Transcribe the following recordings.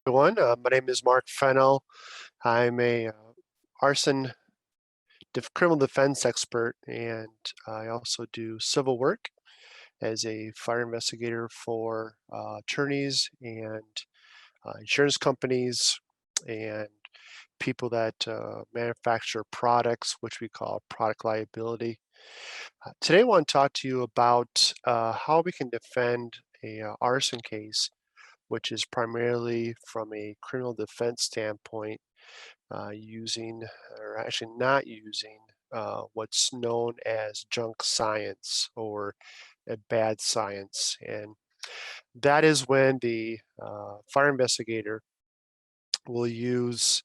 everyone. My name is Mark Fennel. I'm a arson criminal defense expert, and I also do civil work as a fire investigator for attorneys and insurance companies and people that manufacture products, which we call product liability. Today, I want to talk to you about how we can defend a arson case, which is primarily from a criminal defense standpoint, using, or actually not using, what's known as junk science or a bad science. And that is when the fire investigator will use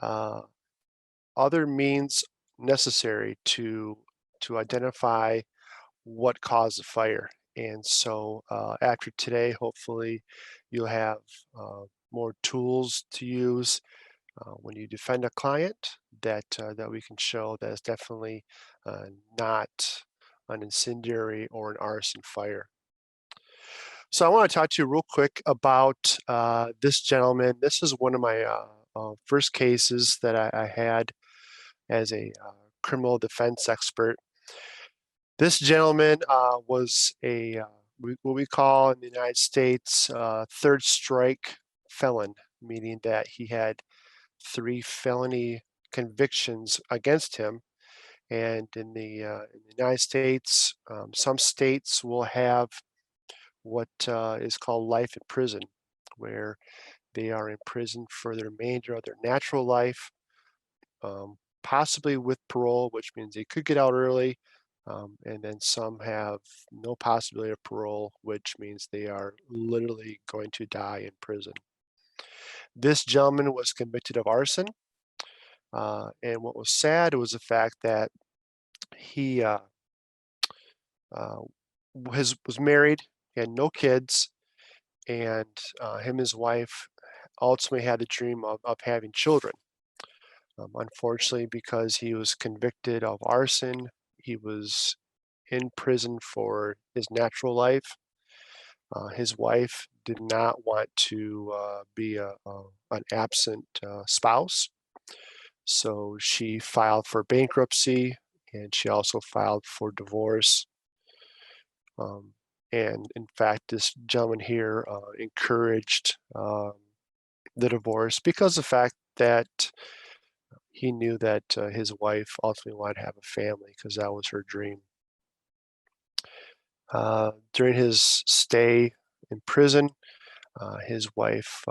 uh, other means necessary to identify what caused the fire. And so after today, hopefully you'll have more tools to use when you defend a client that we can show that it's definitely not an incendiary or an arson fire. So I want to talk to you real quick about this gentleman. This is one of my first cases that I had as a criminal defense expert. This gentleman was what we call in the United States third strike felon, meaning that he had 3 felony convictions against him. And in the United States, some states will have what is called life in prison, where they are in prison for the remainder of their natural life, possibly with parole, which means they could get out early. And then some have no possibility of parole, which means they are literally going to die in prison. This gentleman was convicted of arson. And what was sad was the fact that he was married, he had no kids, and him and his wife ultimately had the dream of having children. Unfortunately, because he was convicted of arson, he was in prison for his natural life. His wife did not want to be an absent spouse. So she filed for bankruptcy, and she also filed for divorce. And in fact, this gentleman here encouraged the divorce because of the fact that he knew that his wife ultimately wanted to have a family because that was her dream. During his stay in prison, his wife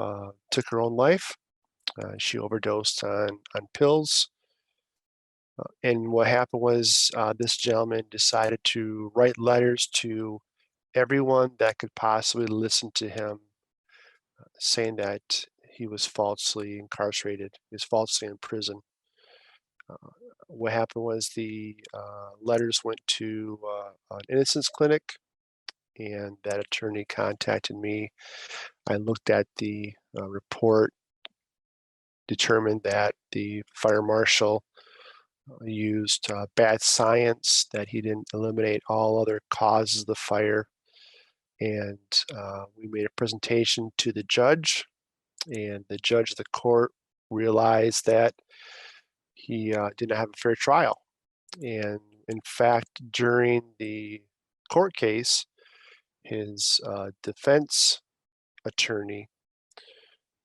took her own life. She overdosed on pills. And what happened was this gentleman decided to write letters to everyone that could possibly listen to him, saying that he was falsely incarcerated, he was falsely in prison. What happened was the letters went to an innocence clinic, and that attorney contacted me. I looked at the report, determined that the fire marshal used bad science, that he didn't eliminate all other causes of the fire. And we made a presentation to the judge, and the judge of the court realized that he didn't have a fair trial. And in fact, during the court case, his defense attorney,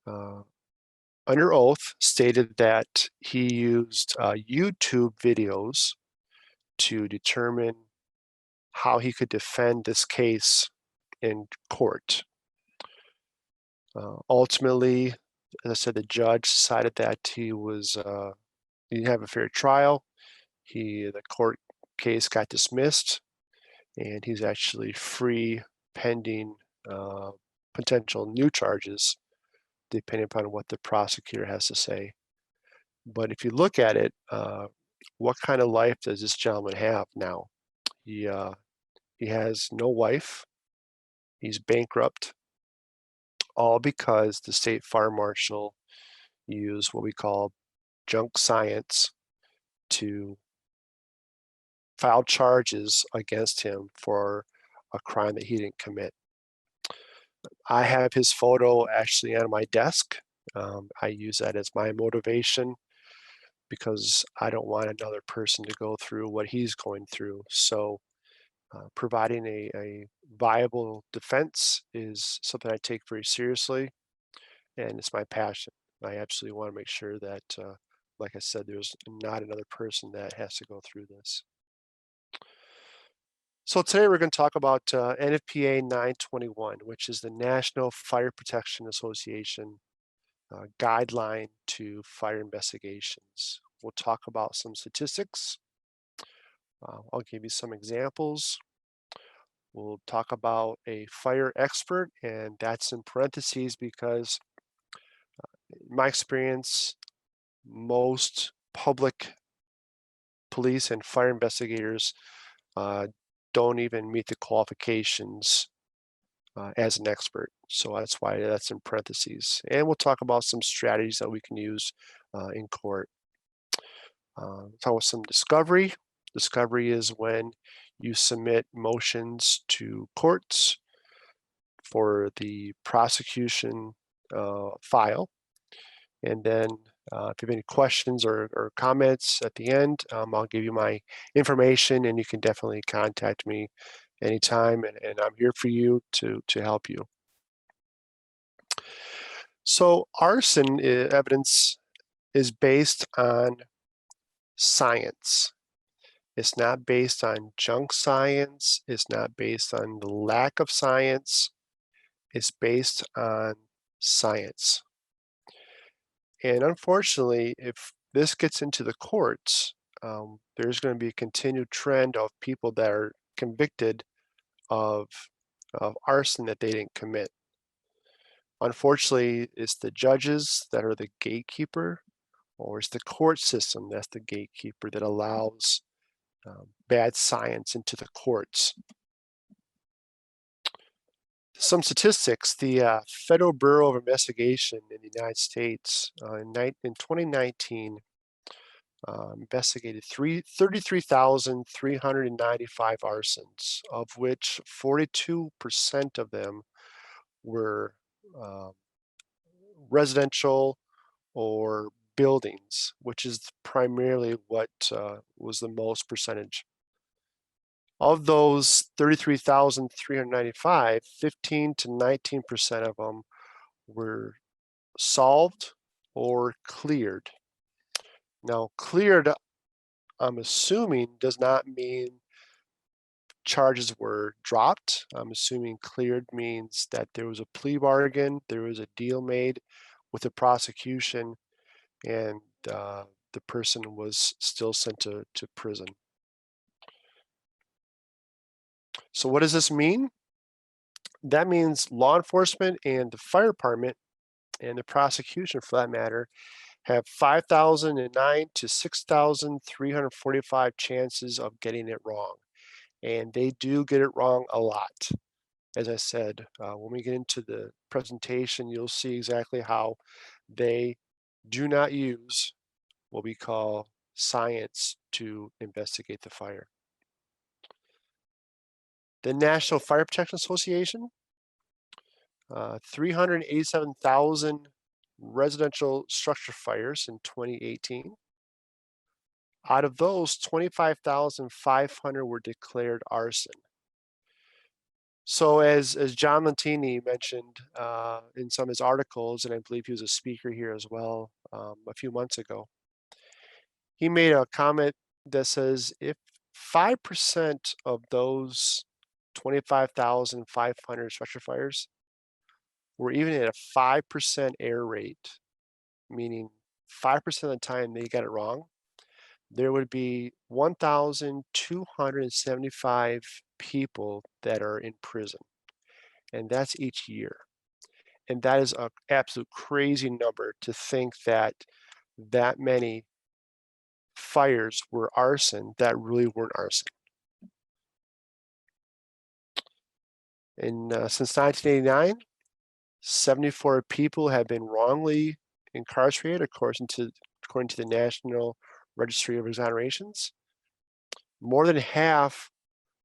under oath, stated that he used YouTube videos to determine how he could defend this case in court. Ultimately, as I said, the judge decided that he didn't have a fair trial. The court case got dismissed, and he's actually free pending potential new charges, depending upon what the prosecutor has to say. But if you look at it, what kind of life does this gentleman have now? He has no wife. He's bankrupt, all because the state fire marshal used what we call junk science to file charges against him for a crime that he didn't commit. I have his photo actually on my desk. I use that as my motivation because I don't want another person to go through what he's going through. So providing a viable defense is something I take very seriously, and it's my passion. I absolutely want to make sure that, like I said, there's not another person that has to go through this. So today we're going to talk about NFPA 921, which is the National Fire Protection Association guideline to fire investigations. We'll talk about some statistics. I'll give you some examples. We'll talk about a fire expert, and that's in parentheses because in my experience, most public police and fire investigators don't even meet the qualifications as an expert. So that's why that's in parentheses. And we'll talk about some strategies that we can use in court. Talk about some discovery. Discovery is when you submit motions to courts for the prosecution file. And then if you have any questions or comments at the end, I'll give you my information and you can definitely contact me anytime, and I'm here for you to help you. So arson evidence is based on science. It's not based on junk science. It's not based on the lack of science. It's based on science. And unfortunately, if this gets into the courts, there's going to be a continued trend of people that are convicted of, of arson that they didn't commit. Unfortunately, it's the judges that are the gatekeeper, or it's the court system that's the gatekeeper that allows bad science into the courts. Some statistics, the Federal Bureau of Investigation in the United States in 2019 investigated 33,395 arsons, of which 42% of them were residential or buildings, which is primarily what was the most percentage. Of those 33,395, 15 to 19% of them were solved or cleared. Now, cleared, I'm assuming, does not mean charges were dropped. I'm assuming cleared means that there was a plea bargain, there was a deal made with the prosecution, and the person was still sent to prison. So what does this mean? That means law enforcement and the fire department and the prosecution, for that matter, have 5,009 to 6,345 chances of getting it wrong. And they do get it wrong a lot. As I said, when we get into the presentation, you'll see exactly how they do not use what we call science to investigate the fire. The National Fire Protection Association, 387,000 residential structure fires in 2018. Out of those, 25,500 were declared arson. So as John Montini mentioned in some of his articles, and I believe he was a speaker here as well a few months ago, he made a comment that says if 5% of those 25,500 structure fires were even at a 5% error rate, meaning 5% of the time they got it wrong, there would be 1,275 people that are in prison. And that's each year. And that is an absolute crazy number to think that that many fires were arson that really weren't arson. And since 1989, 74 people have been wrongly incarcerated according to the National Registry of Exonerations. More than half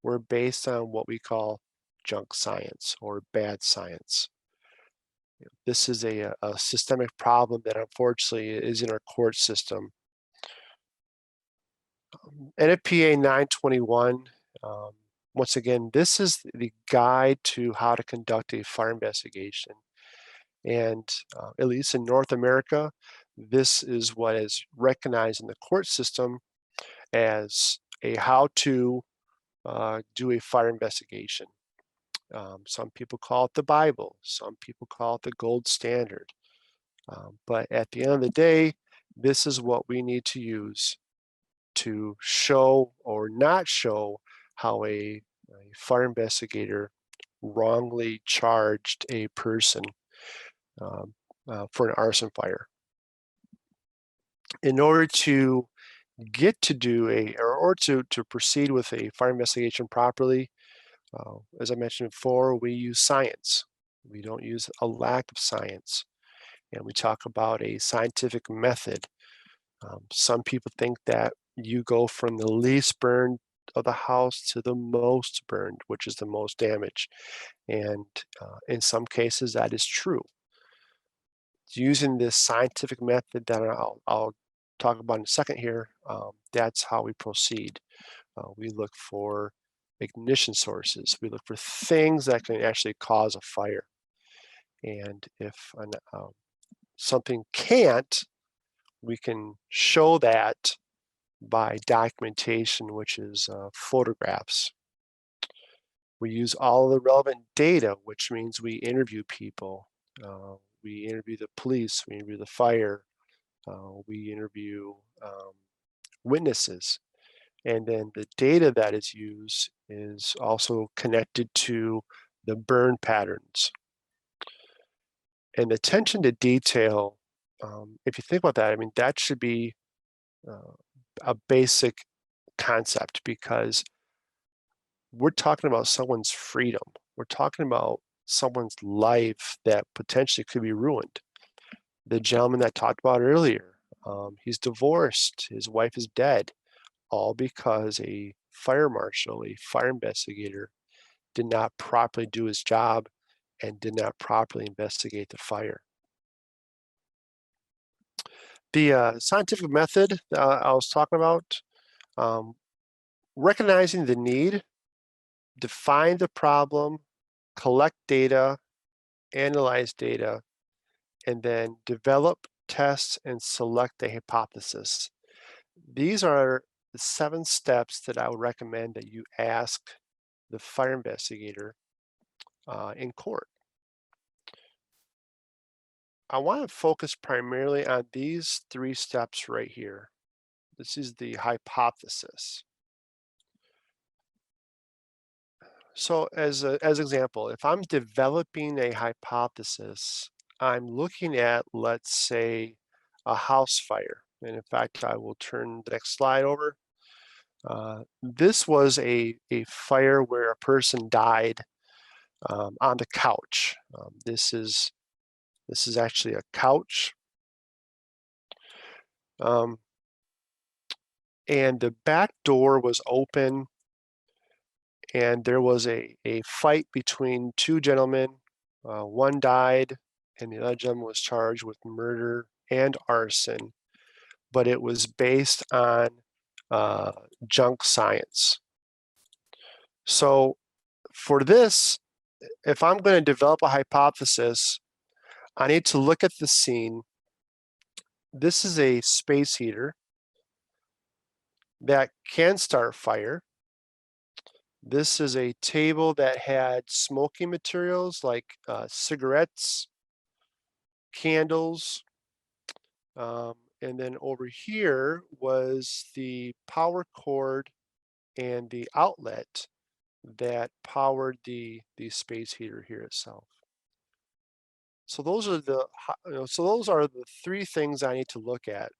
were based on what we call junk science or bad science. This is a systemic problem that unfortunately is in our court system. NFPA 921, once again, this is the guide to how to conduct a fire investigation. And at least in North America, this is what is recognized in the court system as a how to do a fire investigation. Some people call it the Bible, some people call it the gold standard. But at the end of the day, this is what we need to use to show or not show how a fire investigator wrongly charged a person for an arson fire. In order to get to do or to proceed with a fire investigation properly, as I mentioned before, we use science. We don't use a lack of science. And we talk about a scientific method. Some people think that you go from the least burned of the house to the most burned, which is the most damage. And in some cases, that is true. Using this scientific method that I'll talk about in a second here, that's how we proceed. We look for ignition sources. We look for things that can actually cause a fire. And if something can't, we can show that by documentation, which is photographs. We use all the relevant data, which means we interview people. We interview the police, we interview the fire, we interview witnesses. And then the data that is used is also connected to the burn patterns. And attention to detail, if you think about that, I mean, that should be a basic concept, because we're talking about someone's freedom. We're talking about someone's life that potentially could be ruined. The gentleman that I talked about earlier, he's divorced, his wife is dead, all because a fire marshal, a fire investigator, did not properly do his job and did not properly investigate the fire. The scientific method I was talking about, recognizing the need, define the problem, collect data, analyze data, and then develop, test, and select a hypothesis. These are the 7 steps that I would recommend that you ask the fire investigator in court. I want to focus primarily on these 3 steps right here. This is the hypothesis. So as example, if I'm developing a hypothesis, I'm looking at, let's say, a house fire. And in fact, I will turn the next slide over. This was a fire where a person died on the couch. This is actually a couch. And the back door was open, and there was a fight between 2 gentlemen. One died, and the other gentleman was charged with murder and arson, but it was based on junk science. So for this, if I'm going to develop a hypothesis, I need to look at the scene. This is a space heater that can start fire. This is a table that had smoking materials like cigarettes, candles, and then over here was the power cord and the outlet that powered the space heater here itself. So those are the 3 things I need to look at.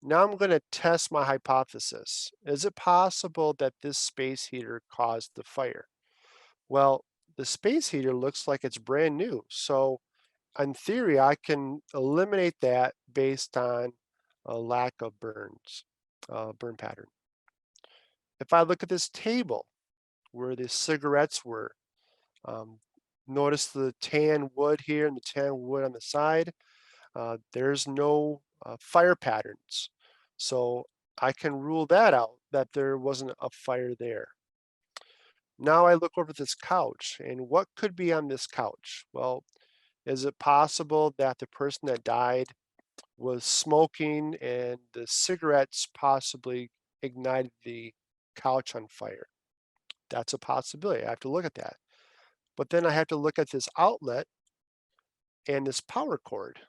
Now I'm going to test my hypothesis. Is it possible that this space heater caused the fire? Well, the space heater looks like it's brand new. So in theory, I can eliminate that based on a lack of burn pattern. If I look at this table where the cigarettes were, Um, Notice the tan wood here and the tan wood on the side. There's no fire patterns. So I can rule that out, that there wasn't a fire there. Now I look over this couch, and what could be on this couch? Well, is it possible that the person that died was smoking and the cigarettes possibly ignited the couch on fire? That's a possibility. I have to look at that. But then I have to look at this outlet and this power cord.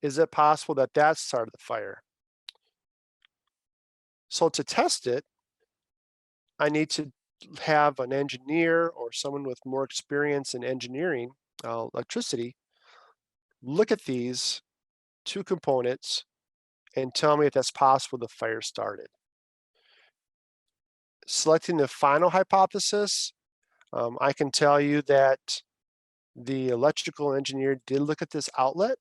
Is it possible that that started the fire? So to test it, I need to have an engineer or someone with more experience in engineering, electricity, look at these two components and tell me if that's possible the fire started. Selecting the final hypothesis, I can tell you that the electrical engineer did look at this outlet,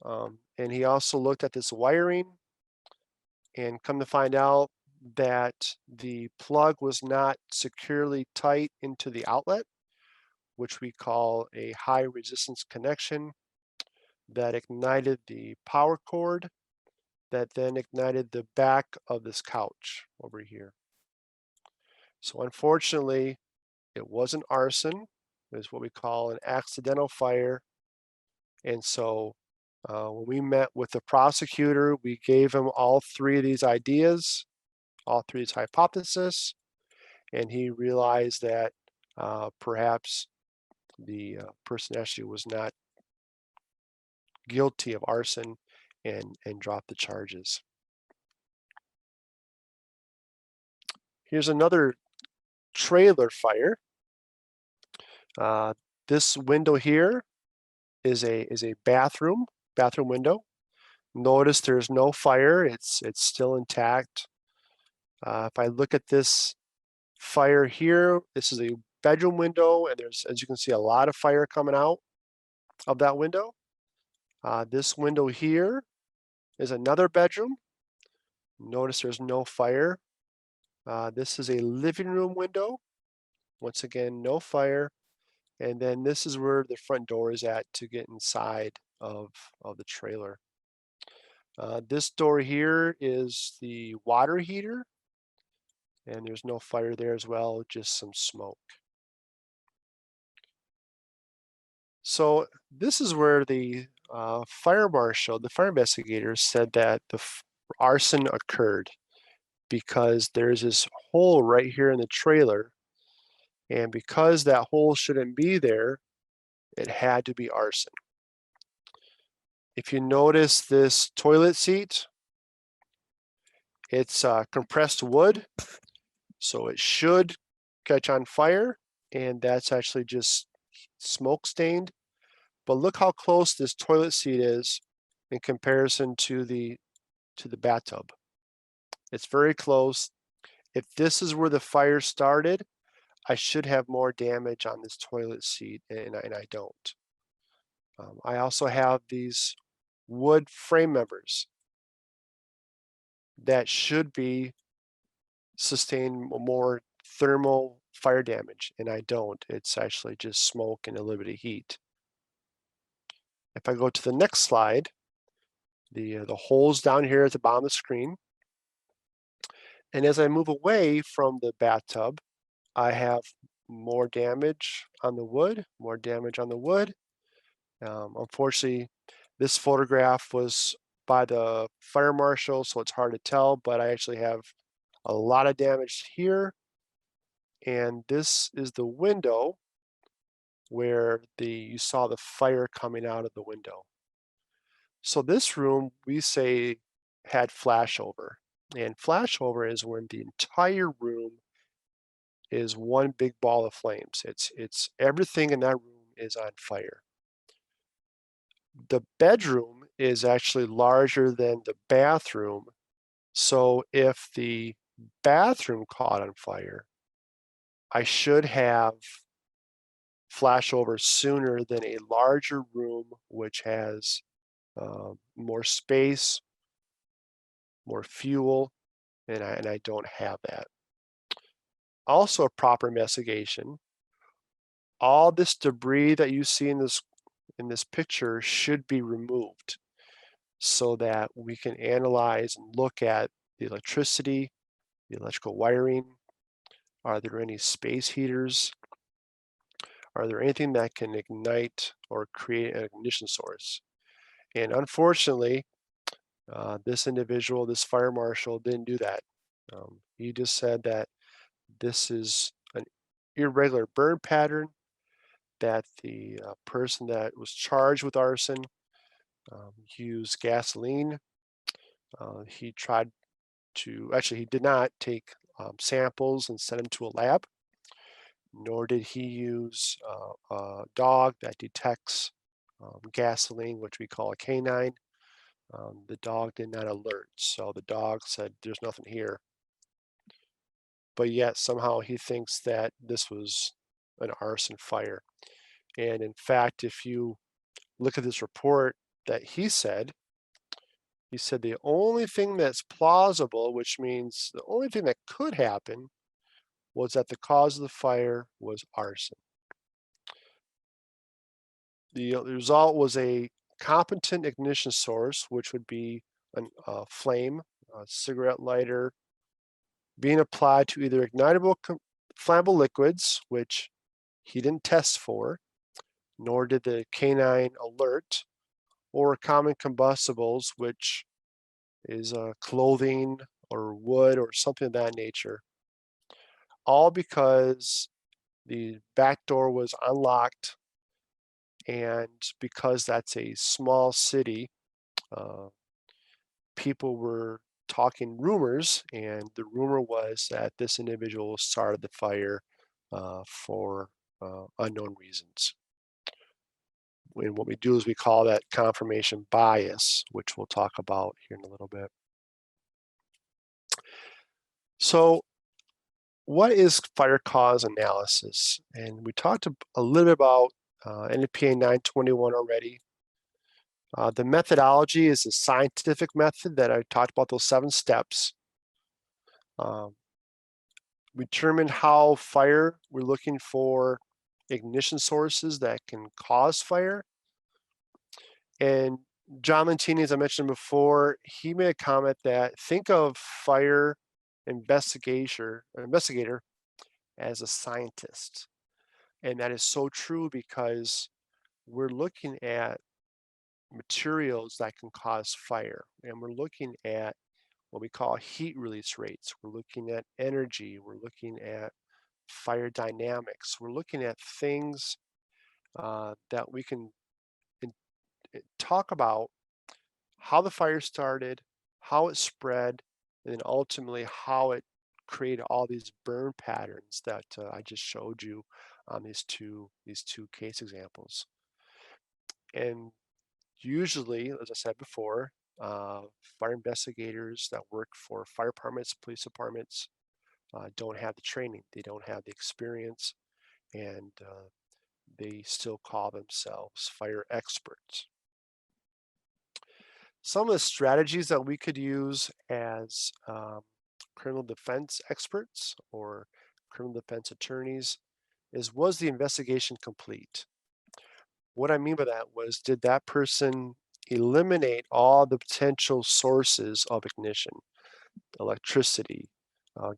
and he also looked at this wiring, and come to find out that the plug was not securely tight into the outlet, which we call a high resistance connection, that ignited the power cord, that then ignited the back of this couch over here. So unfortunately, it wasn't arson. It was what we call an accidental fire. And so when we met with the prosecutor, we gave him all three of these ideas, all three of these hypotheses, and he realized that perhaps the person actually was not guilty of arson and dropped the charges. Here's another trailer fire. Uh, this window here is a bathroom window. Notice there's no fire. It's still intact. If I look at this fire here, this is a bedroom window, and there's, as you can see, a lot of fire coming out of that window. This window here is another bedroom. Notice there's no fire. This is a living room window. Once again, no fire. And then this is where the front door is at to get inside of the trailer. This door here is the water heater, and there's no fire there as well, just some smoke. So this is where the fire marshal, the fire investigators, said that the arson occurred because there's this hole right here in the trailer, and because that hole shouldn't be there, it had to be arson. If you notice this toilet seat, it's compressed wood, so it should catch on fire, and that's actually just smoke stained. But look how close this toilet seat is in comparison to the bathtub. It's very close. If this is where the fire started, I should have more damage on this toilet seat, and I don't. I also have these wood frame members that should be sustain more thermal fire damage, and I don't. It's actually just smoke and a little bit of heat. If I go to the next slide, the holes down here at the bottom of the screen, and as I move away from the bathtub, I have more damage on the wood, more damage on the wood. Unfortunately, this photograph was by the fire marshal, so it's hard to tell, but I actually have a lot of damage here. And this is the window where you saw the fire coming out of the window. So this room, we say, had flashover. And flashover is when the entire room is one big ball of flames. It's everything in that room is on fire. The bedroom is actually larger than the bathroom. So if the bathroom caught on fire, I should have flashover sooner than a larger room which has more space, more fuel, and I don't have that. also a proper investigation, all this debris that you see in this picture should be removed so that we can analyze and look at the electricity, the electrical wiring. Are there any space heaters? Are there anything that can ignite or create an ignition source? And unfortunately, this individual, this fire marshal, didn't do that. He just said that this is an irregular burn pattern, that the person that was charged with arson used gasoline. He tried to, actually, he did not take samples and send them to a lab, nor did he use a dog that detects gasoline, which we call a canine. The dog did not alert, so the dog said, "There's nothing here." But yet somehow he thinks that this was an arson fire. And in fact, if you look at this report that he said the only thing that's plausible, which means the only thing that could happen, was that the cause of the fire was arson. The result was a competent ignition source, which would be a flame, a cigarette lighter, being applied to either ignitable flammable liquids, which he didn't test for, nor did the canine alert, or common combustibles, which is clothing or wood or something of that nature. All because the back door was unlocked, and because that's a small city, uh, people were talking rumors, and the rumor was that this individual started the fire for unknown reasons. And what we do is we call that confirmation bias, which we'll talk about here in a little bit. So what is fire cause analysis? And we talked a little bit about NFPA 921 already. The methodology is a scientific method that I talked about, those 7 steps. We determined how fire, we're looking for ignition sources that can cause fire. And John Lentini, as I mentioned before, he made a comment that think of fire investigator as a scientist. And that is so true because we're looking at materials that can cause fire, and we're looking at what we call heat release rates. We're looking at energy. We're looking at fire dynamics. We're looking at things that we can talk about how the fire started, how it spread, and then ultimately how it created all these burn patterns that I just showed you on these two case examples. And usually, as I said before, fire investigators that work for fire departments, police departments, don't have the training, they don't have the experience, and they still call themselves fire experts. Some of the strategies that we could use as criminal defense experts or criminal defense attorneys is, was the investigation complete? What I mean by that was, did that person eliminate all the potential sources of ignition? Electricity, uh,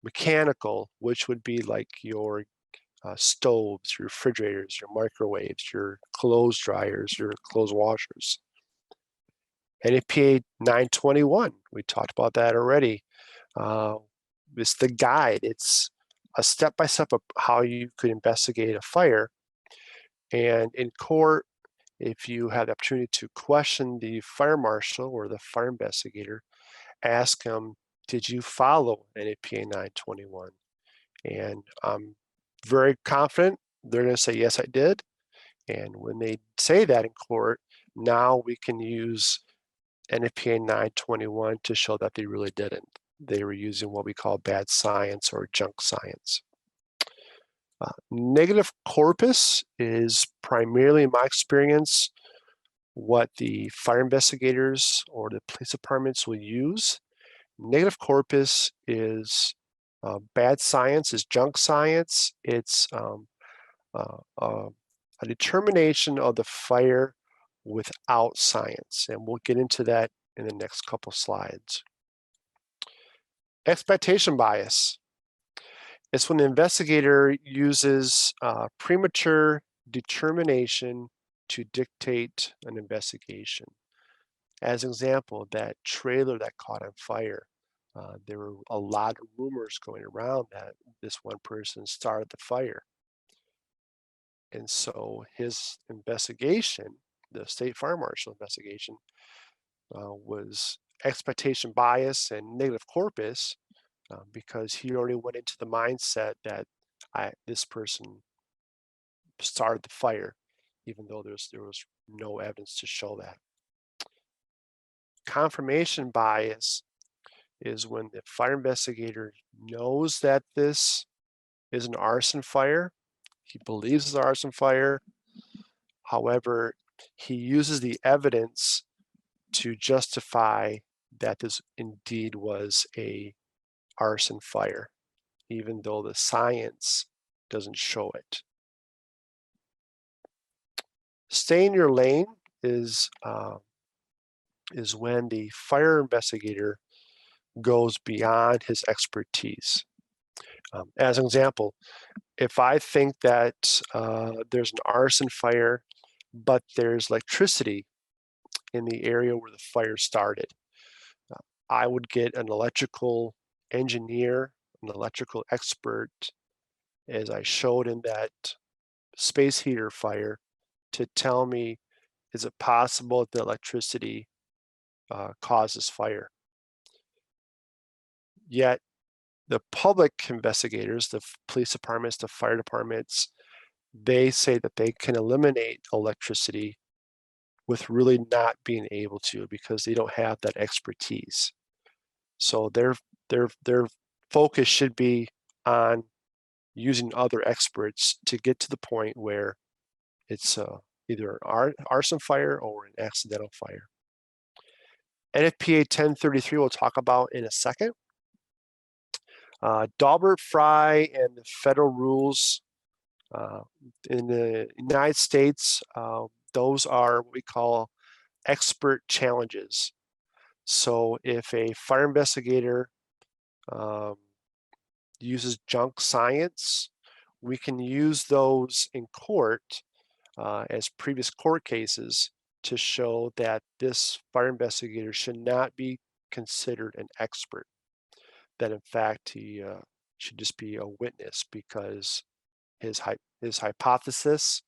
mechanical, which would be like your stoves, your refrigerators, your microwaves, your clothes dryers, your clothes washers. NFPA 921, we talked about that already. It's the guide. It's a step-by-step of how you could investigate a fire. And in court, if you have the opportunity to question the fire marshal or the fire investigator, ask them, did you follow NFPA 921? And I'm very confident they're going to say, yes, I did. And when they say that in court, now we can use NFPA 921 to show that they really didn't. They were using what we call bad science or junk science. Negative corpus is primarily, in my experience, what the fire investigators or the police departments will use. Negative corpus is Bad science is junk science. It's a determination of the fire without science, and we'll get into that in the next couple slides. Expectation bias. It's when the investigator uses premature determination to dictate an investigation. As an example, that trailer that caught on fire, there were a lot of rumors going around that this one person started the fire. And so his investigation, the state fire marshal investigation, was expectation bias and negative corpus because he already went into the mindset that this person started the fire, even though there was no evidence to show that. Confirmation bias is when the fire investigator knows that this is an arson fire. He believes it's an arson fire. However, he uses the evidence to justify that this indeed was a arson fire, even though the science doesn't show it. Stay in your lane is when the fire investigator goes beyond his expertise. As an example, if I think that there's an arson fire, but there's electricity in the area where the fire started, I would get an electrical engineer, an electrical expert, as I showed in that space heater fire, to tell me, is it possible that the electricity causes fire? Yet the public investigators, the police departments, the fire departments, they say that they can eliminate electricity with really not being able to because they don't have that expertise. So their focus should be on using other experts to get to the point where it's either an arson fire or an accidental fire. NFPA 1033 we'll talk about in a second. Daubert-Frye and the federal rules in the United States, those are what we call expert challenges. So if a fire investigator uses junk science, we can use those in court as previous court cases to show that this fire investigator should not be considered an expert, that in fact he should just be a witness because his hypothesis,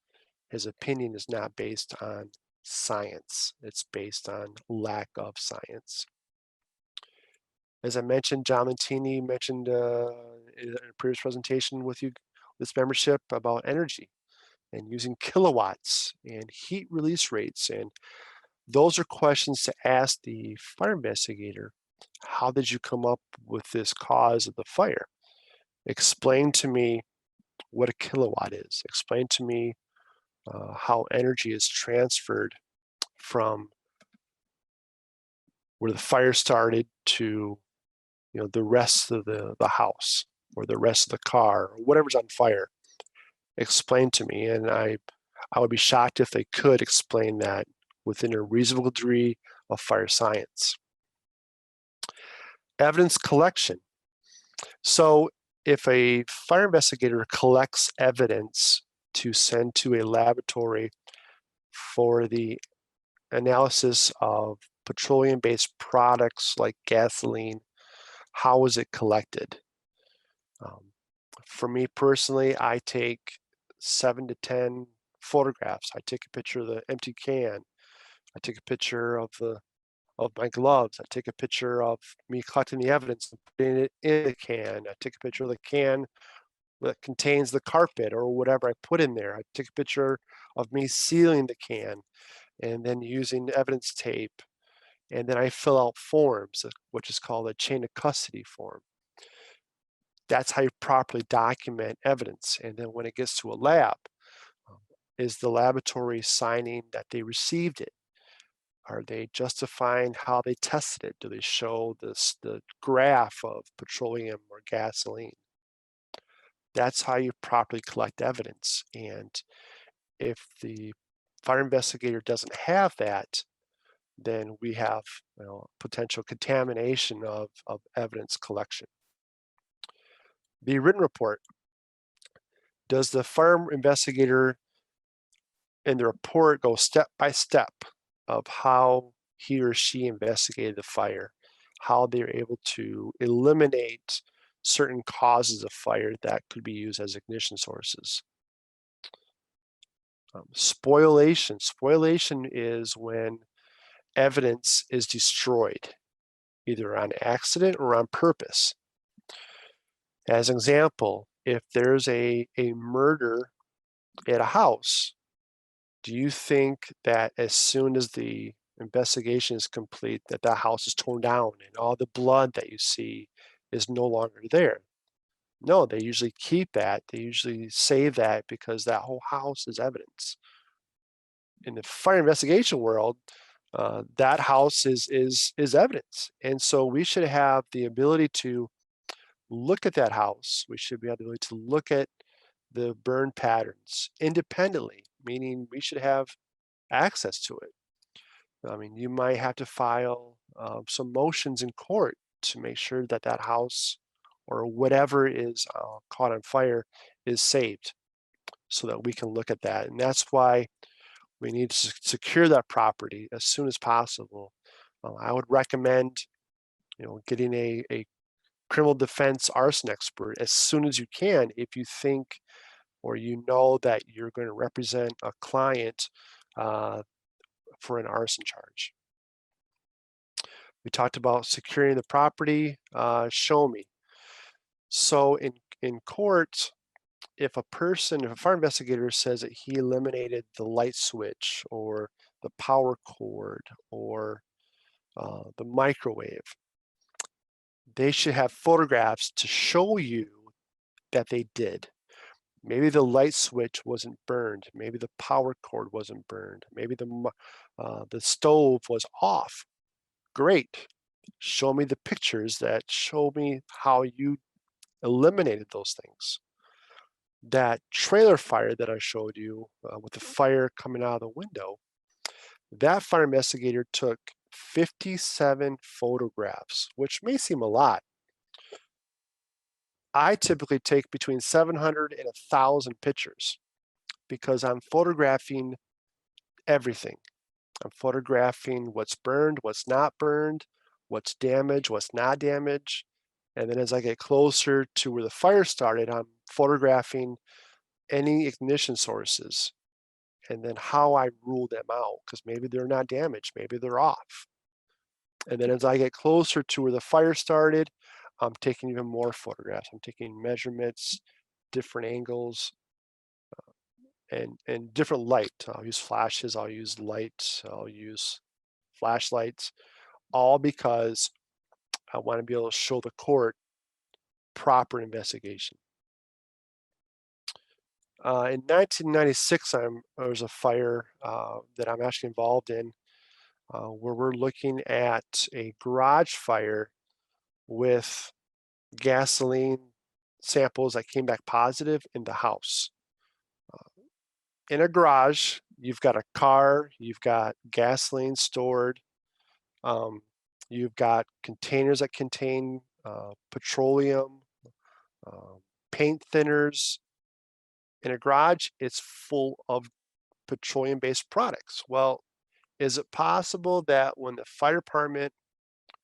his opinion is not based on science. It's based on lack of science. As I mentioned, John Lentini mentioned in a previous presentation with you, this membership about energy and using kilowatts and heat release rates. And those are questions to ask the fire investigator. How did you come up with this cause of the fire? Explain to me what a kilowatt is. Explain to me how energy is transferred from where the fire started to the rest of the house or the rest of the car or whatever's on fire. Explain to me, and I would be shocked if they could explain that within a reasonable degree of fire science. Evidence collection. So if a fire investigator collects evidence to send to a laboratory for the analysis of petroleum-based products like gasoline, how is it collected? For me personally, I take 7 to 10 photographs. I take a picture of the empty can. I take a picture of my gloves. I take a picture of me collecting the evidence and putting it in the can. I take a picture of the can that contains the carpet or whatever I put in there. I take a picture of me sealing the can and then using evidence tape. And then I fill out forms, which is called a chain of custody form. That's how you properly document evidence. And then when it gets to a lab, is the laboratory signing that they received it? Are they justifying how they tested it? Do they show the graph of petroleum or gasoline? That's how you properly collect evidence. And if the fire investigator doesn't have that, then we have potential contamination of evidence collection. The written report. Does the fire investigator in the report go step by step of how he or she investigated the fire, how they're able to eliminate certain causes of fire that could be used as ignition sources? Spoliation. Spoliation is when evidence is destroyed, either on accident or on purpose. As an example, if there's a murder at a house, do you think that as soon as the investigation is complete, that that house is torn down and all the blood that you see is no longer there? No, they usually keep that. They usually save that because that whole house is evidence. In the fire investigation world, that house is evidence, and so we should have the ability to look at that house. We should be able to look at the burn patterns independently, meaning we should have access to it. I mean, you might have to file some motions in court to make sure that that house or whatever is caught on fire is saved so that we can look at that. And that's why we need to secure that property as soon as possible. I would recommend, getting a criminal defense arson expert as soon as you can if you think or that you're going to represent a client for an arson charge. We talked about securing the property. Show me. So in court, if a fire investigator says that he eliminated the light switch or the power cord or the microwave, they should have photographs to show you that they did. Maybe the light switch wasn't burned. Maybe the power cord wasn't burned. Maybe the stove was off. Great. Show me the pictures that show me how you eliminated those things. That trailer fire that I showed you with the fire coming out of the window, that fire investigator took 57 photographs, which may seem a lot. I typically take between 700 and 1,000 pictures because I'm photographing everything. I'm photographing what's burned, what's not burned, what's damaged, what's not damaged. And then as I get closer to where the fire started, I'm photographing any ignition sources and then how I rule them out, because maybe they're not damaged, maybe they're off. And then as I get closer to where the fire started, I'm taking even more photographs. I'm taking measurements, different angles, and different light. I'll use flashes, I'll use lights, I'll use flashlights, all because I want to be able to show the court proper investigation. In 1996, there was a fire that I'm actually involved in where we're looking at a garage fire with gasoline samples that came back positive in the house. In a garage, you've got a car, you've got gasoline stored, you've got containers that contain petroleum, paint thinners. In a garage, it's full of petroleum-based products. Well, is it possible that when the fire department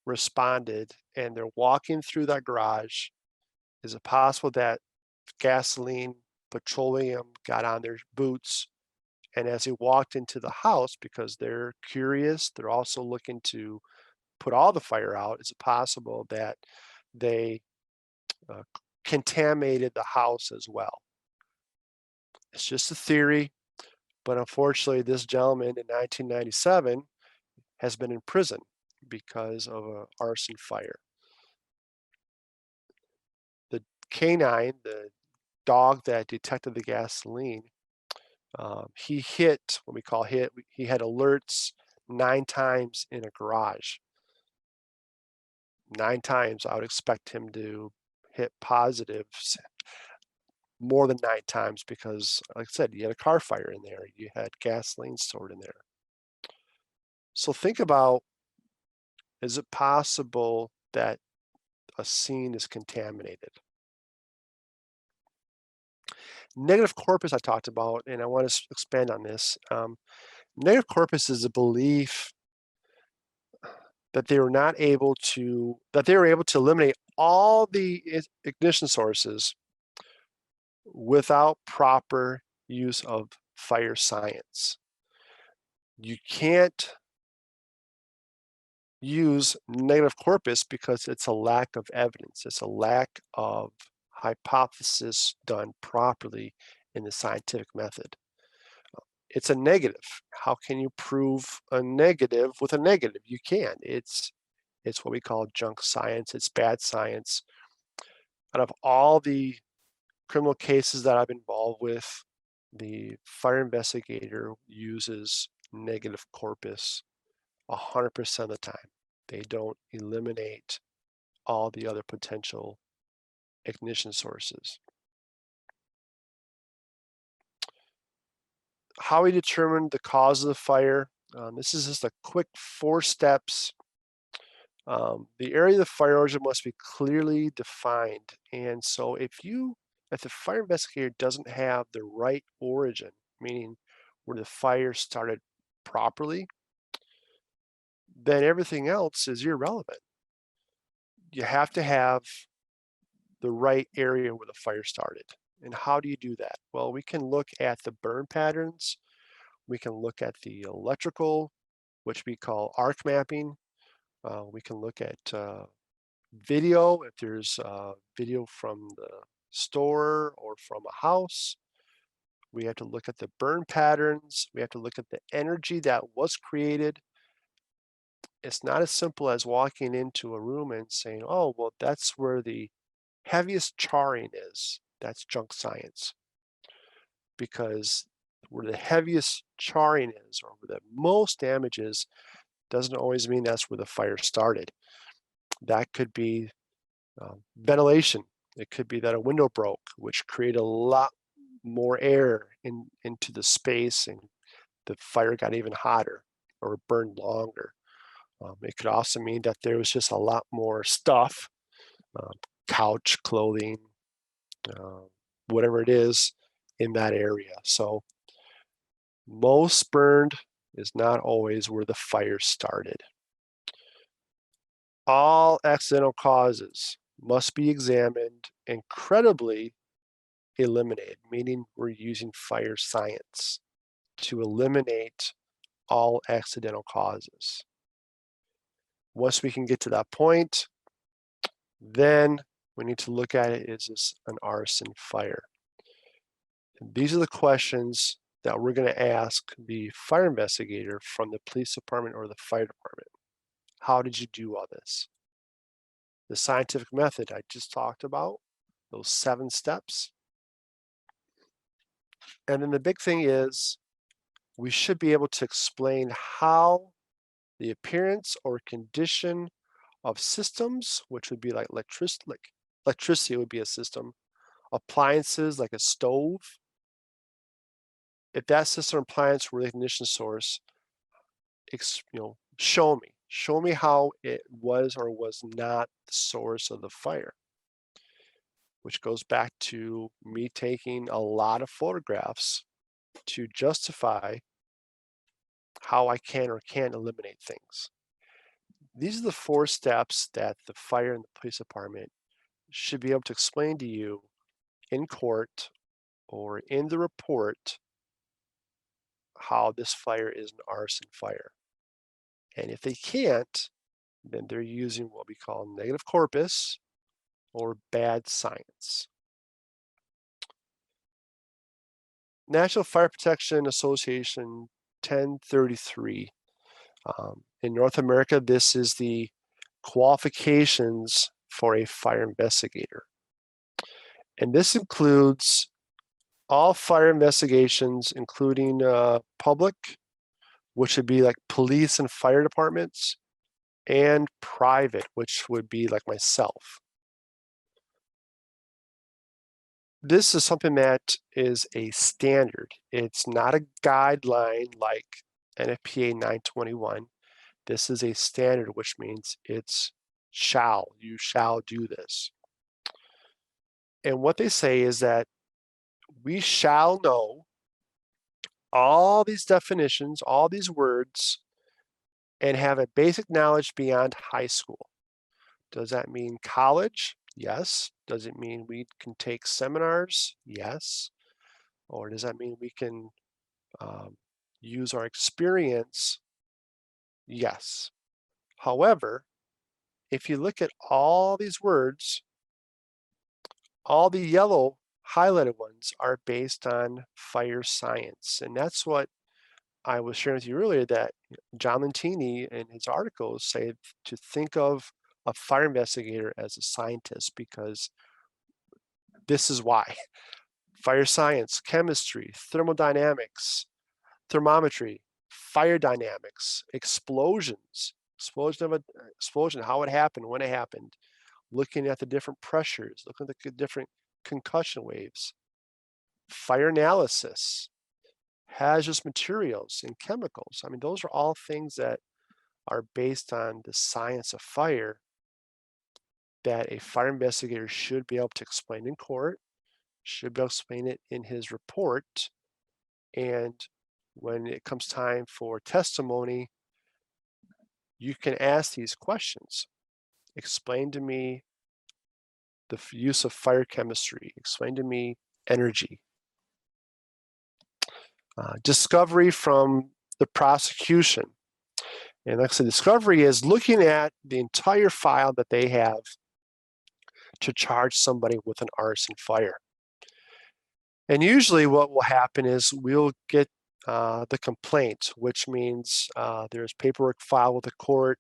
responded and they're walking through that garage, is it possible that gasoline, petroleum got on their boots, and as they walked into the house, because they're curious, they're also looking to put all the fire out, is it possible that they uh, contaminated the house as well? It's just a theory, but unfortunately, this gentleman in 1997 has been in prison because of an arson fire. The canine, the dog that detected the gasoline, he hit, what we call hit, he had alerts 9 times in a garage. 9 times I would expect him to hit positives more than 9 times because, like I said, you had a car fire in there, you had gasoline stored in there. So think about, is it possible that a scene is contaminated? Negative corpus I talked about, and I want to expand on this. Negative corpus is a belief that they were able to eliminate all the ignition sources without proper use of fire science. You can't use negative corpus because it's a lack of evidence. It's a lack of hypothesis done properly in the scientific method. It's a negative. How can you prove a negative with a negative? You can't. It's what we call junk science. It's bad science. Out of all the criminal cases that I've been involved with, the fire investigator uses negative corpus 100% of the time. They don't eliminate all the other potential ignition sources. How we determine the cause of the fire. This is just a quick 4 steps. The area of the fire origin must be clearly defined. And so if the fire investigator doesn't have the right origin, meaning where the fire started properly, then everything else is irrelevant. You have to have the right area where the fire started. And how do you do that? Well, we can look at the burn patterns. We can look at the electrical, which we call arc mapping. We can look at video, if there's video from the store or from a house. We have to look at the burn patterns. We have to look at the energy that was created. It's not as simple as walking into a room and saying, oh, well, that's where the heaviest charring is. That's junk science. Because where the heaviest charring is or where the most damage is doesn't always mean that's where the fire started. That could be ventilation. It could be that a window broke, which created a lot more air into the space and the fire got even hotter or burned longer. It could also mean that there was just a lot more stuff, couch, clothing, whatever it is in that area. So most burned is not always where the fire started. All accidental causes must be examined and credibly eliminated, meaning we're using fire science to eliminate all accidental causes. Once we can get to that point, then we need to look at it, is this an arson fire? And these are the questions that we're going to ask the fire investigator from the police department or the fire department. How did you do all this? The scientific method I just talked about, those 7 steps. And then the big thing is we should be able to explain how the appearance or condition of systems, which would be like electricity would be a system, appliances like a stove. If that system or appliance were the ignition source, show me how it was or was not the source of the fire. Which goes back to me taking a lot of photographs to justify how I can or can't eliminate things. These are the 4 steps that the fire and the police department should be able to explain to you in court or in the report how this fire is an arson fire. And if they can't, then they're using what we call negative corpus or bad science. National Fire Protection Association 1033. In North America, this is the qualifications for a fire investigator. And this includes all fire investigations, including public, which would be like police and fire departments, and private, which would be like myself. This is something that is a standard. It's not a guideline like NFPA 921. This is a standard, which means it's you shall do this. And what they say is that we shall know all these definitions, all these words, and have a basic knowledge beyond high school. Does that mean college? Yes. Does it mean we can take seminars? Yes. Or does that mean we can use our experience? Yes. However, if you look at all these words, all the yellow highlighted ones are based on fire science. And that's what I was sharing with you earlier, that John Lentini in his articles say to think of a fire investigator as a scientist, because this is why. Fire science, chemistry, thermodynamics, thermometry, fire dynamics, explosions, explosion, how it happened, when it happened, looking at the different pressures, looking at the different concussion waves, fire analysis, hazardous materials and chemicals. I mean, those are all things that are based on the science of fire that a fire investigator should be able to explain in court, should be able to explain it in his report, and when it comes time for testimony, you can ask these questions. Explain to me the use of fire chemistry. Explain to me energy. Discovery from the prosecution. And like I said, discovery is looking at the entire file that they have to charge somebody with an arson fire. And usually what will happen is we'll get the complaint, which means there's paperwork filed with the court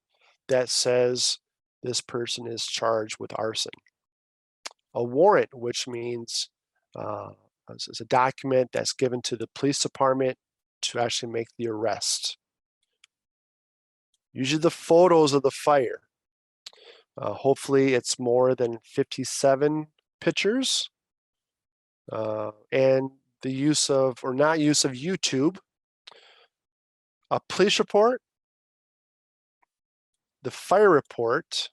that says this person is charged with arson. A warrant, which means it's a document that's given to the police department to actually make the arrest. Usually the photos of the fire. Hopefully it's more than 57 pictures. And the use of, or not use of, YouTube. A police report. The fire report.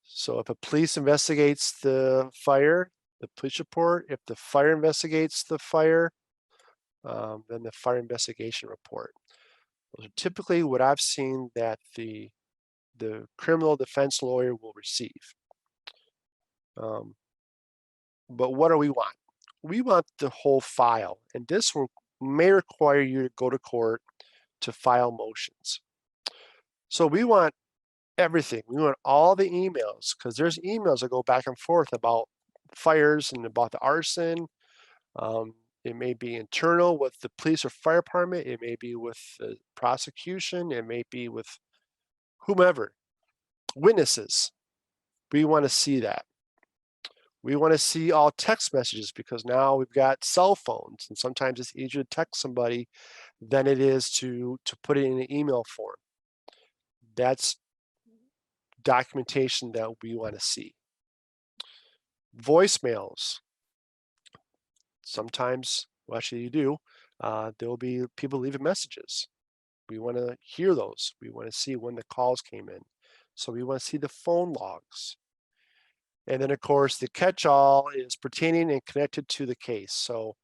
So if a police investigates the fire, the police report. If the fire investigates the fire, then the fire investigation report. Those are typically what I've seen that the criminal defense lawyer will receive. But what do we want? We want the whole file, and this may require you to go to court to file motions. So we want everything. We want all the emails, because there's emails that go back and forth about fires and about the arson. It may be internal with the police or fire department. It may be with the prosecution. It may be with whomever. Witnesses. We want to see that. We want to see all text messages, because now we've got cell phones, and sometimes it's easier to text somebody than it is to put it in an email form. That's documentation that we want to see. Voicemails. Sometimes, well, actually you do, there will be people leaving messages. We want to hear those. We want to see when the calls came in. So we want to see the phone logs. And then of course the catch-all is pertaining and connected to the case. So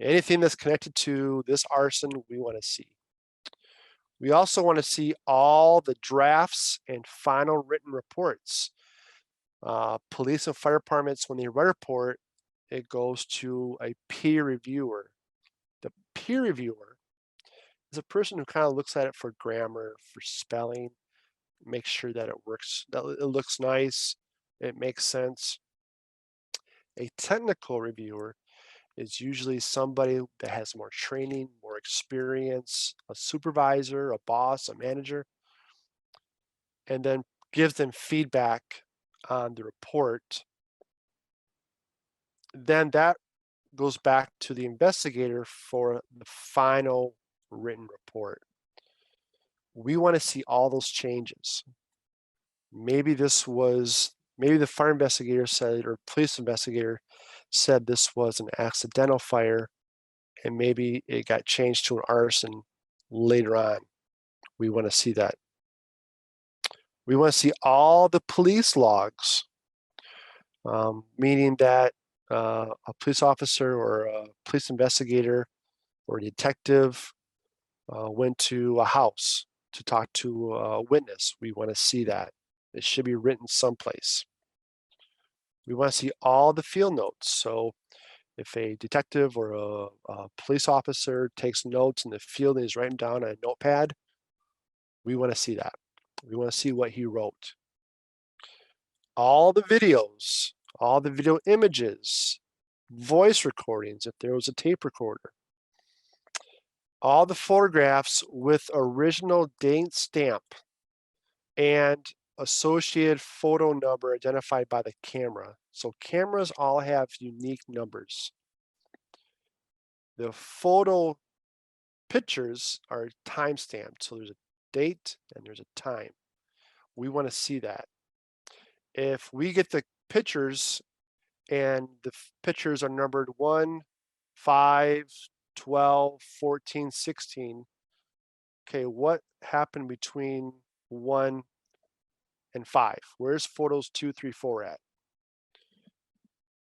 anything that's connected to this arson, we want to see. We also want to see all the drafts and final written reports. Police and fire departments, when they write a report, it goes to a peer reviewer. The peer reviewer is a person who kind of looks at it for grammar, for spelling, makes sure that it works, that it looks nice, it makes sense. A technical reviewer is usually somebody that has more training, more experience, a supervisor, a boss, a manager, and then gives them feedback on the report. Then that goes back to the investigator for the final written report. We want to see all those changes. Maybe the fire investigator said, or police investigator said this was an accidental fire, and maybe it got changed to an arson later on. We want to see that. We want to see all the police logs, meaning that a police officer or a police investigator or a detective went to a house to talk to a witness. We want to see that. It should be written someplace. We want to see all the field notes. So if a detective or a police officer takes notes in the field and is writing down on a notepad, we want to see that. We want to see what he wrote. All the videos, all the video images, voice recordings, if there was a tape recorder, all the photographs with original date stamp and associated photo number identified by the camera. So cameras all have unique numbers. The photo pictures are time stamped. So there's a date and there's a time. We want to see that. If we get the pictures and the pictures are numbered 1, 5, 12, 14, 16, okay, what happened between 1 and 5? Where's photos 2, 3, 4 at?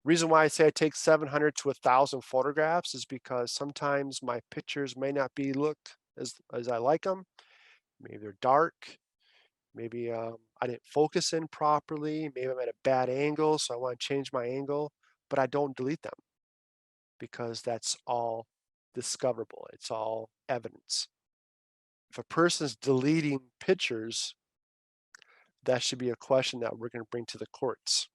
Reason why I say I take 700 to 1,000 photographs is because sometimes my pictures may not be looked as I like them. Maybe they're dark. Maybe I didn't focus in properly. Maybe I'm at a bad angle, so I want to change my angle, but I don't delete them because that's all discoverable. It's all evidence. If a person's deleting pictures, that should be a question that we're going to bring to the courts.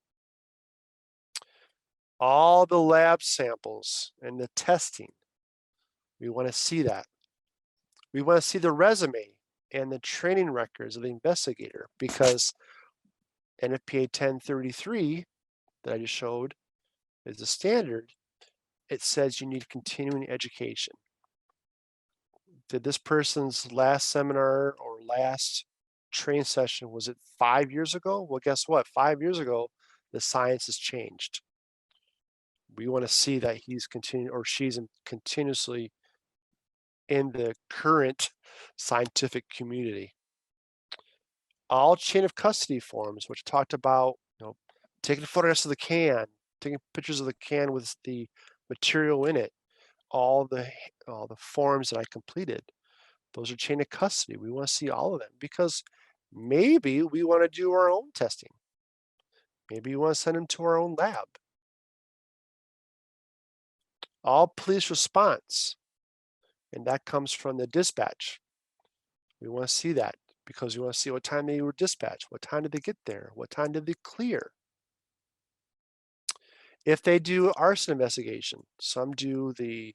All the lab samples and the testing, we want to see that. We want to see the resume and the training records of the investigator because NFPA 1033 that I just showed is the standard. It says you need continuing education. Did this person's last seminar or last training session, was it 5 years ago? Well, guess what? 5 years ago, the science has changed. We want to see that he's continuing or she's continuously in the current scientific community. All chain of custody forms, which talked about, taking photographs of the can, taking pictures of the can with the material in it, all the forms that I completed, those are chain of custody. We want to see all of them because maybe we want to do our own testing. Maybe we want to send them to our own lab. All police response, and that comes from the dispatch. We want to see that because we want to see what time they were dispatched, what time did they get there, what time did they clear. If they do arson investigation, some do the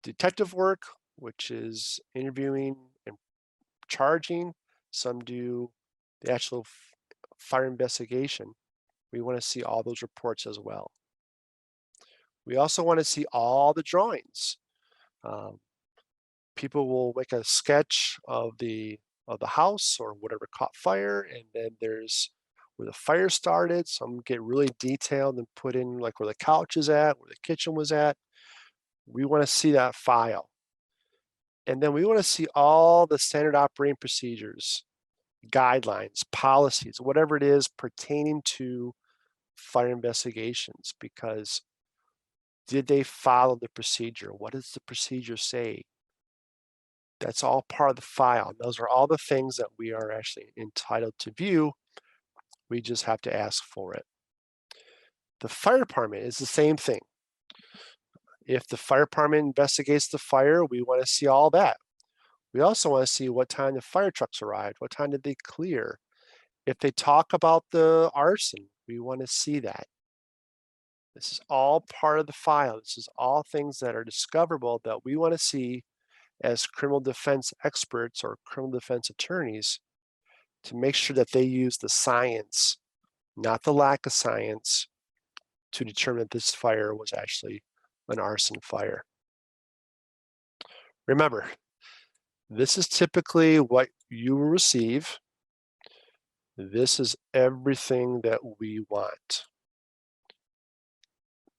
detective work, which is interviewing and charging. Some do the actual fire investigation. We want to see all those reports as well. We also want to see all the drawings. People will make a sketch of the house or whatever caught fire, and then there's where the fire started. Some get really detailed and put in like where the couch is at, where the kitchen was at. We want to see that file. And then we want to see all the standard operating procedures, guidelines, policies, whatever it is pertaining to fire investigations, because did they follow the procedure? What does the procedure say? That's all part of the file. Those are all the things that we are actually entitled to view. We just have to ask for it. The fire department is the same thing. If the fire department investigates the fire, we want to see all that. We also want to see what time the fire trucks arrived, what time did they clear. If they talk about the arson, we want to see that. This is all part of the file. This is all things that are discoverable that we want to see as criminal defense experts or criminal defense attorneys to make sure that they use the science, not the lack of science, to determine that this fire was actually an arson fire. Remember, This is typically what you will receive. This is everything that we want.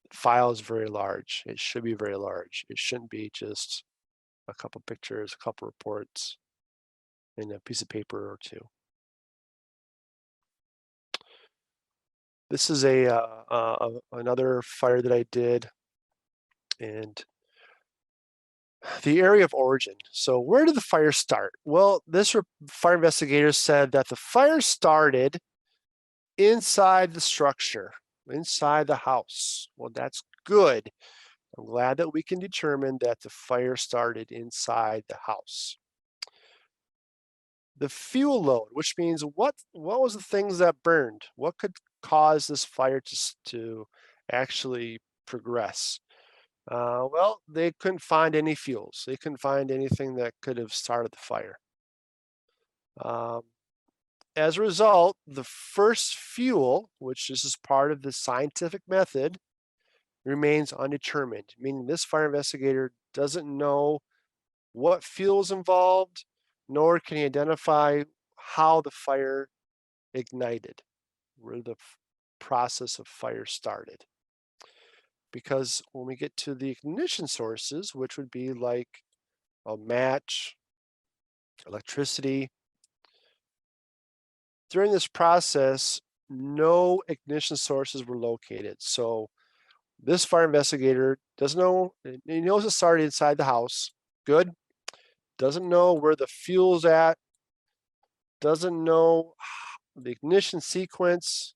The file is very large. It should be very large. It shouldn't be just a couple pictures, a couple reports, and a piece of paper or two. This is another fire that I did, and the area of origin. So where did the fire start? Well, this fire investigator said that the fire started inside the structure, inside the house. Well, that's good. I'm glad that we can determine that the fire started inside the house. The fuel load, which means what was the things that burned? What could cause this fire to actually progress? Well, they couldn't find any fuels. They couldn't find anything that could have started the fire. As a result, the first fuel, which is part of the scientific method, remains undetermined, meaning this fire investigator doesn't know what fuel is involved, nor can he identify how the fire ignited, where the process of fire started. Because when we get to the ignition sources, which would be like a match, electricity, during this process, no ignition sources were located. So this fire investigator doesn't know, he knows it started inside the house, good. Doesn't know where the fuel's at, doesn't know the ignition sequence.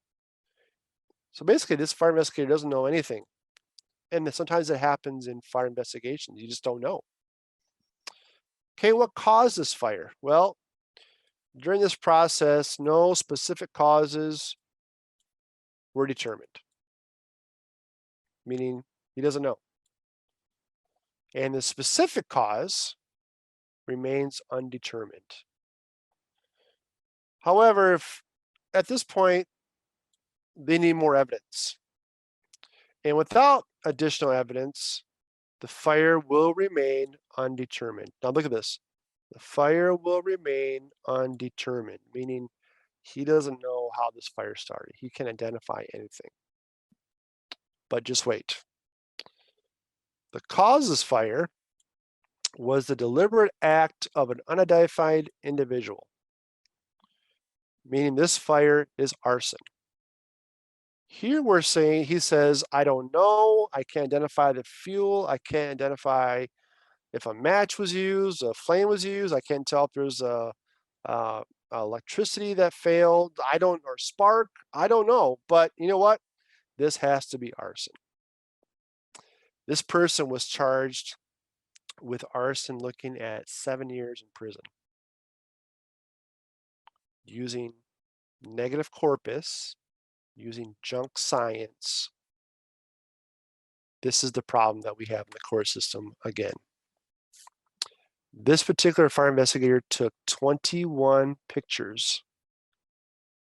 So basically this fire investigator doesn't know anything. And sometimes it happens in fire investigations, you just don't know. Okay, what caused this fire? Well, during this process, no specific causes were determined, meaning he doesn't know. And the specific cause remains undetermined. However, if at this point, they need more evidence. And without additional evidence, the fire will remain undetermined. Now look at this. The fire will remain undetermined, meaning he doesn't know how this fire started. He can't identify anything. But just wait. The cause of this fire was the deliberate act of an unidentified individual, meaning this fire is arson. Here we're saying, he says, I don't know, I can't identify the fuel, I can't identify if a match was used, a flame was used, I can't tell if there's a electricity that failed, or spark, I don't know, but you know what? This has to be arson. This person was charged with arson, looking at 7 years in prison, using negative corpus, using junk science. This is the problem that we have in the court system again. This particular fire investigator took 21 pictures.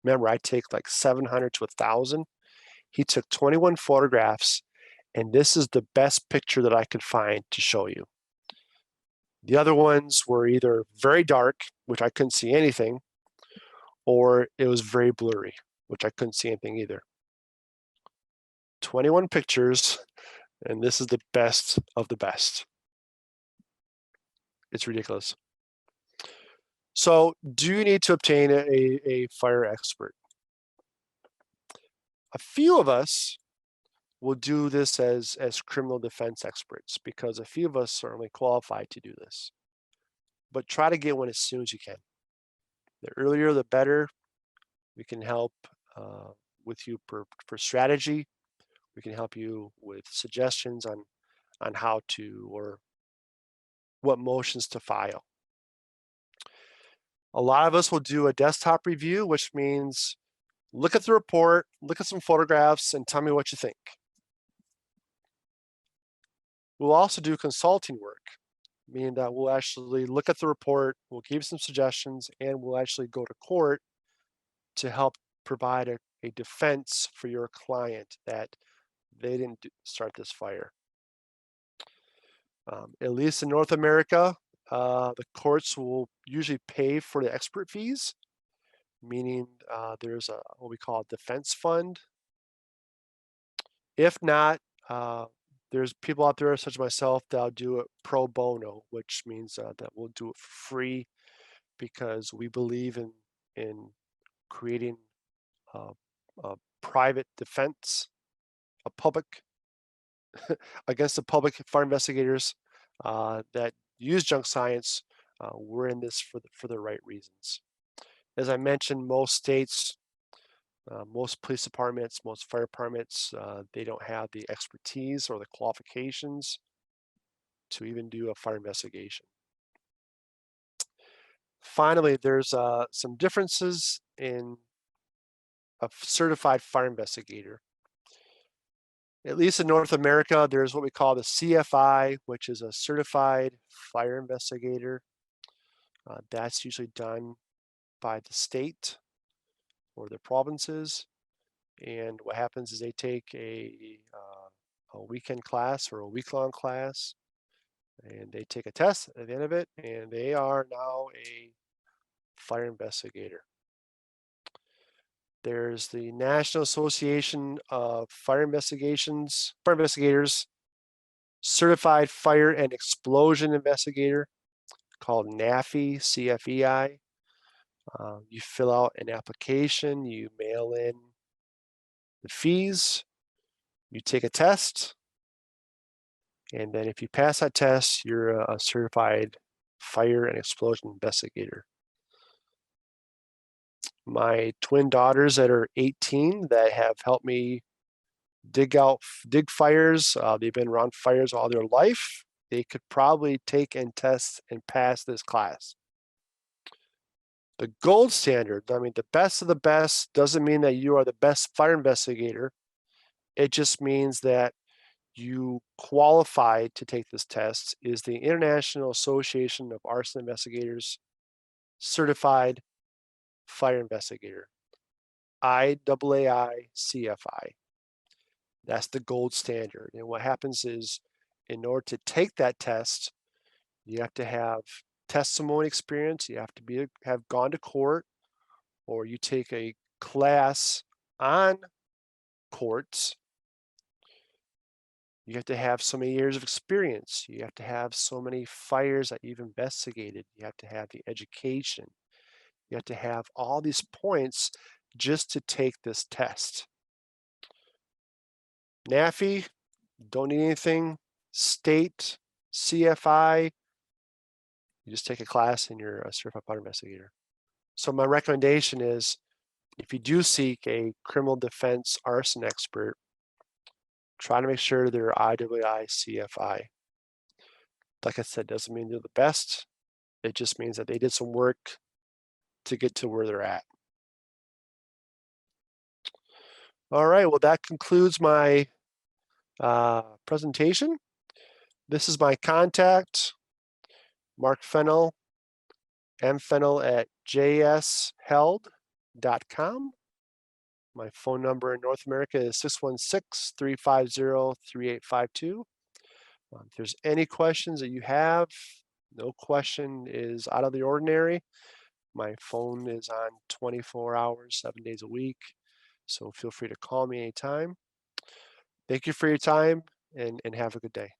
Remember, I take like 700 to 1,000. He took 21 photographs, and this is the best picture that I could find to show you. The other ones were either very dark, which I couldn't see anything, or it was very blurry, which I couldn't see anything either. 21 pictures, and this is the best of the best. It's ridiculous. So do you need to obtain a fire expert? A few of us will do this as criminal defense experts because a few of us are only qualified to do this. But try to get one as soon as you can. The earlier, the better. We can help with you for strategy. We can help you with suggestions on how to or what motions to file. A lot of us will do a desktop review, which means look at the report, look at some photographs, and tell me what you think. We'll also do consulting work, meaning that we'll actually look at the report, we'll give you some suggestions, and we'll actually go to court to help provide a defense for your client that they didn't start this fire. At least in North America, The courts will usually pay for the expert fees, meaning there's what we call a defense fund. If not, uh, there's people out there such as myself that'll do it pro bono, which means that we'll do it for free because we believe in creating uh, a private defense, a public against the public fire investigators that use junk science. We're in this for the right reasons. As I mentioned, most states, most police departments, most fire departments, they don't have the expertise or the qualifications to even do a fire investigation. Finally, there's some differences in a certified fire investigator. At least in North America, there's what we call the CFI, which is a certified fire investigator. That's usually done by the state or the provinces. And what happens is they take a weekend class or a week-long class, and they take a test at the end of it, and they are now a fire investigator. There's the National Association of Fire Investigators, Certified Fire and Explosion Investigator, called NAFI, CFEI. You fill out an application, you mail in the fees, you take a test, and then if you pass that test, you're a certified fire and explosion investigator. My twin daughters that are 18 that have helped me dig fires, they've been around fires all their life. They could probably take and test and pass this class. The gold standard, I mean, the best of the best doesn't mean that you are the best fire investigator. It just means that you qualified to take this test is the International Association of Arson Investigators Certified Fire Investigator, IAAI CFI. That's the gold standard. And what happens is, in order to take that test, you have to have testimony experience, you have to have gone to court, or you take a class on courts. You have to have so many years of experience. You have to have so many fires that you've investigated. You have to have the education. You have to have all these points just to take this test. NAFI, don't need anything. State, CFI, you just take a class and you're a certified fire investigator. So my recommendation is, if you do seek a criminal defense arson expert, try to make sure they're IAAI CFI. Like I said, doesn't mean they're the best. It just means that they did some work to get to where they're at. All right, well, that concludes my presentation. This is my contact, Mark Fennel, mfennel@jsheld.com. My phone number in North America is 616-350-3852. If there's any questions that you have, no question is out of the ordinary. My phone is on 24 hours, 7 days a week. So feel free to call me anytime. Thank you for your time and have a good day.